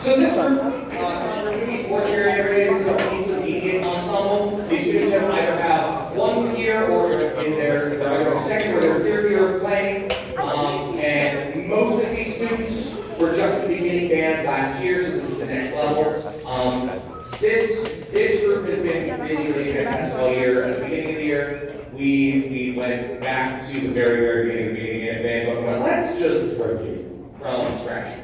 So this group, fourth year every day, is the intermediate ensemble. These students have either have one year or in their either second or their third year of playing. And most of these students were just the beginning band last year, so this is the next level. This group has been really fantastic all year. At the beginning of the year, we went back to the very beginning of the band, and went, let's just review from scratch.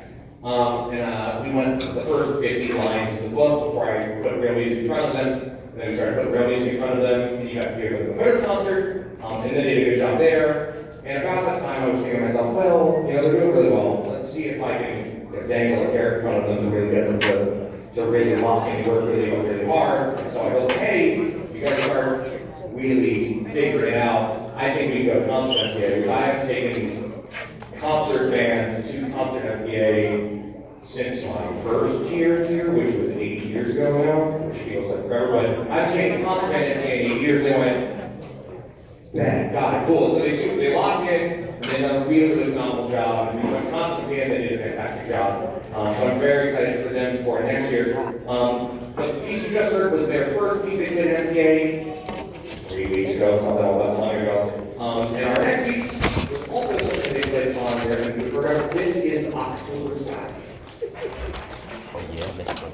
We went the first 50 lines of the book before I put real music in front of them. And then we started putting real music in front of them, and you got to hear the quiz concert, and they did a good job there. And about that time, I was thinking to myself, well, they're doing really well. Let's see if I can dangle a carrot in front of them to really get them to really lock in and work really hard. And so I go, hey, you guys start really figuring it out. I think we can go to concert MPA, because I have taken concert band to concert MPA since my first year here, which was 8 years ago now, which feels like forever, but I've taken concert band MPA 8 years, they went, man, got it, cool. So they locked in, and they done a really phenomenal job, and we went to concert band, they did a fantastic job. So I'm very excited for them for next year. But the piece you just heard was their first piece they played at MPA 3 weeks ago, not that long ago. And our next piece was also something they played on there, and we forgot this is October Sky. Oh yeah, let's go.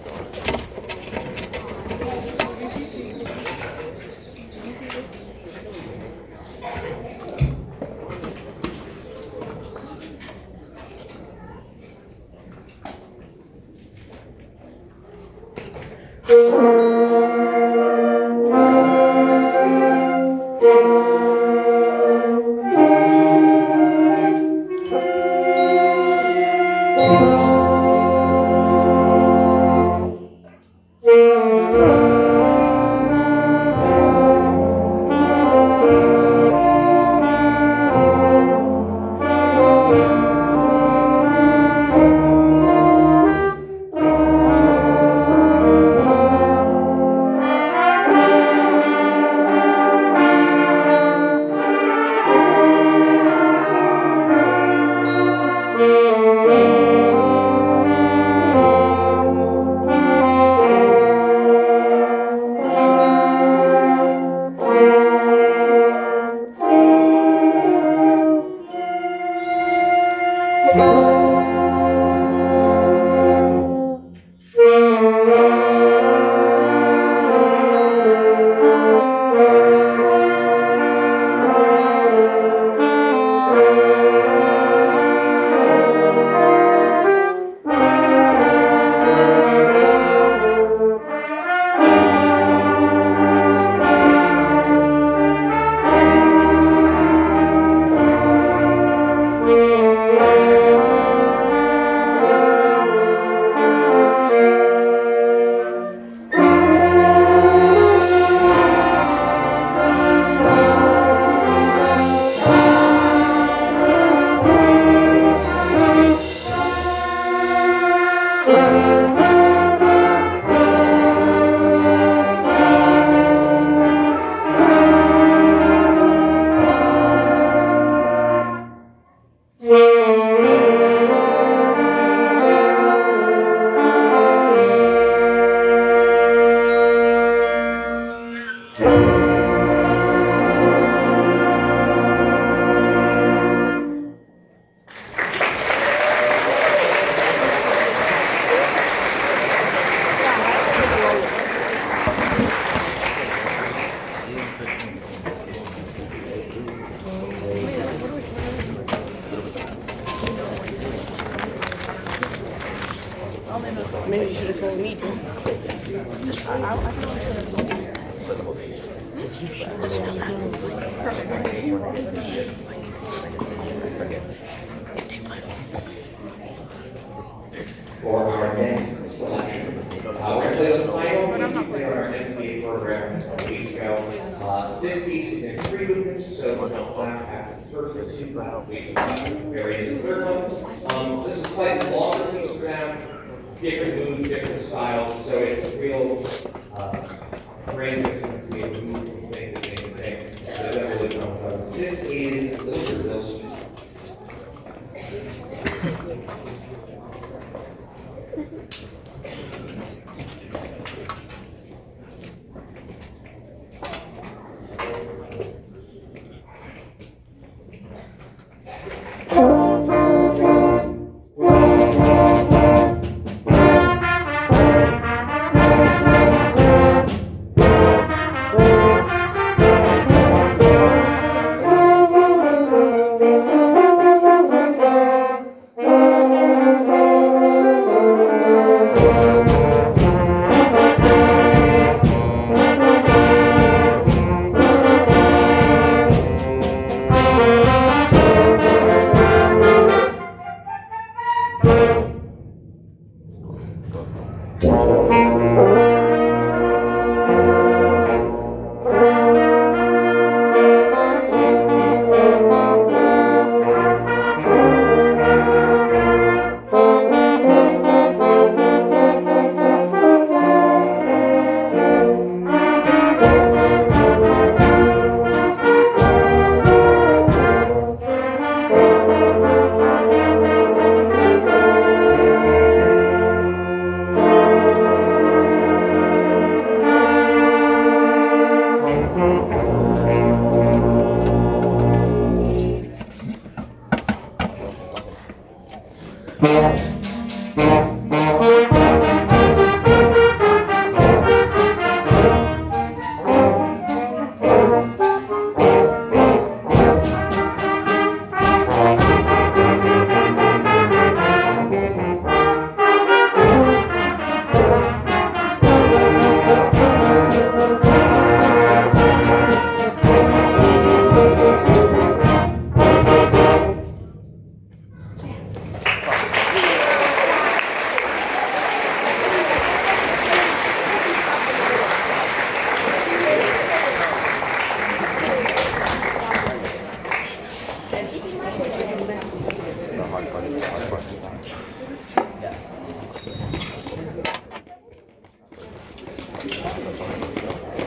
Maybe you should have told me. For our next selection, we're going to play the final piece we played on our MPA program a couple weeks ago. This piece is in three movements, so we're going to clap after the first or two claps, we can vary in the third one. This is a slightly longer piece for them, different moves, different styles, so it's a real range of different moves from thing to thing to thing. So that really don't know. This is Little Brazil Suite.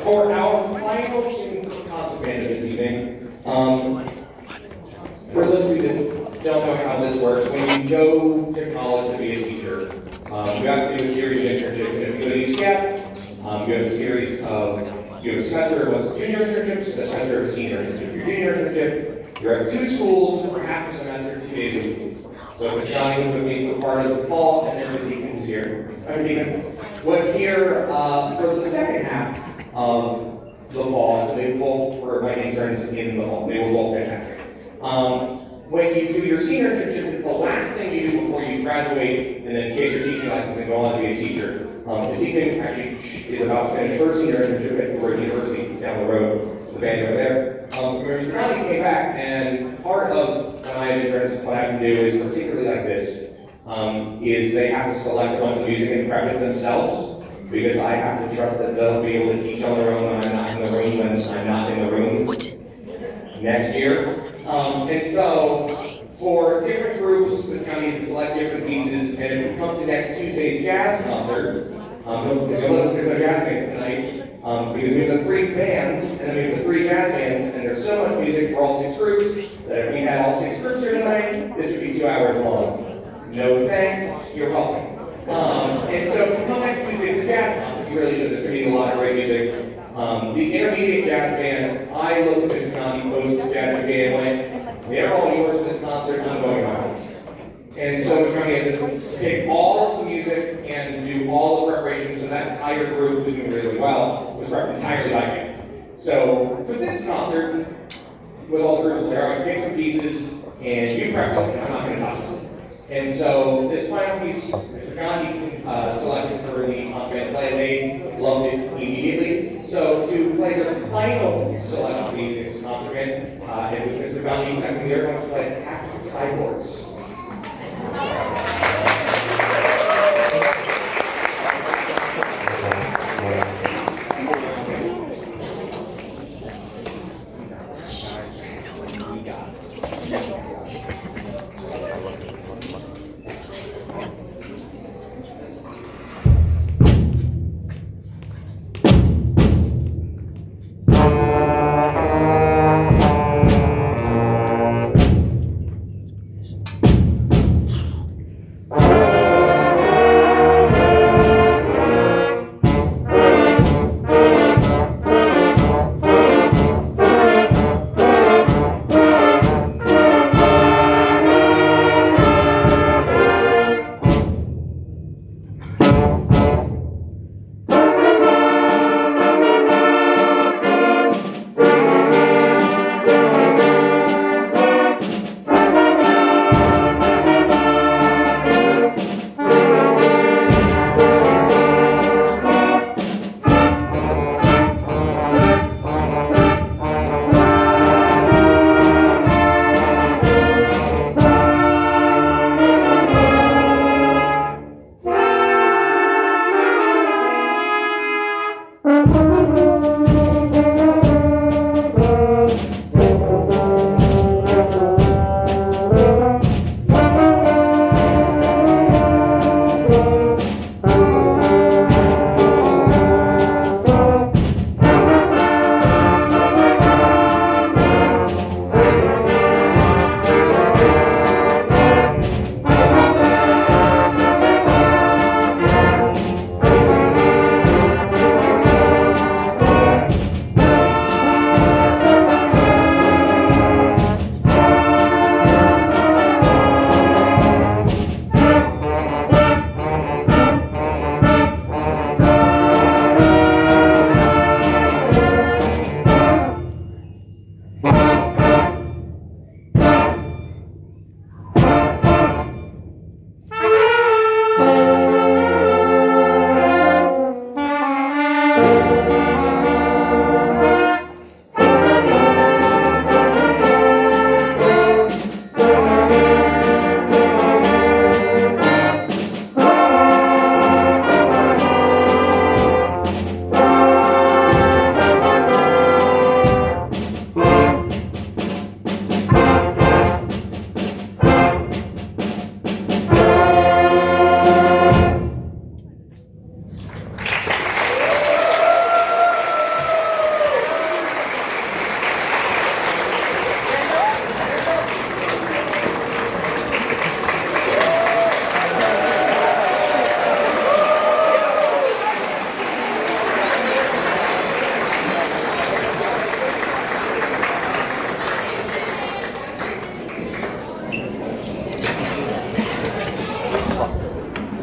For our final concert band this evening, for those of you that don't know how this works, when you go to college to be a teacher, you have to do a series of internships. If you go to UCF, you have a series of, you have a semester of junior internships, a semester of senior internship. Your junior internship, you're at two schools for half a semester, 2 days a week. So Mr. Johnny was with me for part of the fall, and then Mr. Deacon was here. Mr. Deacon was here for the second half of the fall. So they both were my interns in the fall. They were both fantastic. When you do your senior internship, it's the last thing you do before you graduate and then get your teaching license and go on to be a teacher. The Deacon actually is about to finish her senior internship at Ford University down the road, the band over there. Mr. Conley came back, and part of what I have interns, what I have to do is particularly like this, is they have to select a bunch of music and prep it themselves, because I have to trust that they'll be able to teach on their own when I'm not in the room, when I'm not in the room next year. And so, for different groups, the county can select different pieces, and if it comes to next Tuesday's jazz concert, because you'll notice there's no jazz band tonight, because we have the 3 bands, and then we have the 3 jazz bands, and there's so much music for all 6 groups, that if we had all 6 groups here tonight, this would be 2 hours long. No thanks, you're welcome. And so if you come next Tuesday to the jazz concert, you really should. There's going to be a lot of great music. The intermediate jazz band, I looked at the county post jazz band and went, they're all yours for this concert, I'm going on. And so we're trying to pick all of the music and do all the preparation, so that entire group was doing really well, was prepped entirely by me. So for this concert, with all the groups there, I picked some pieces, and you prep them, and I'm not going to touch them. And so this final piece, Mr. Gandhi selected for the on-band play, they loved it immediately. So to play the final selection piece, this concert band, and with Mr. Gandhi, I think they're going to play Tactical Cyborgs.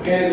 can,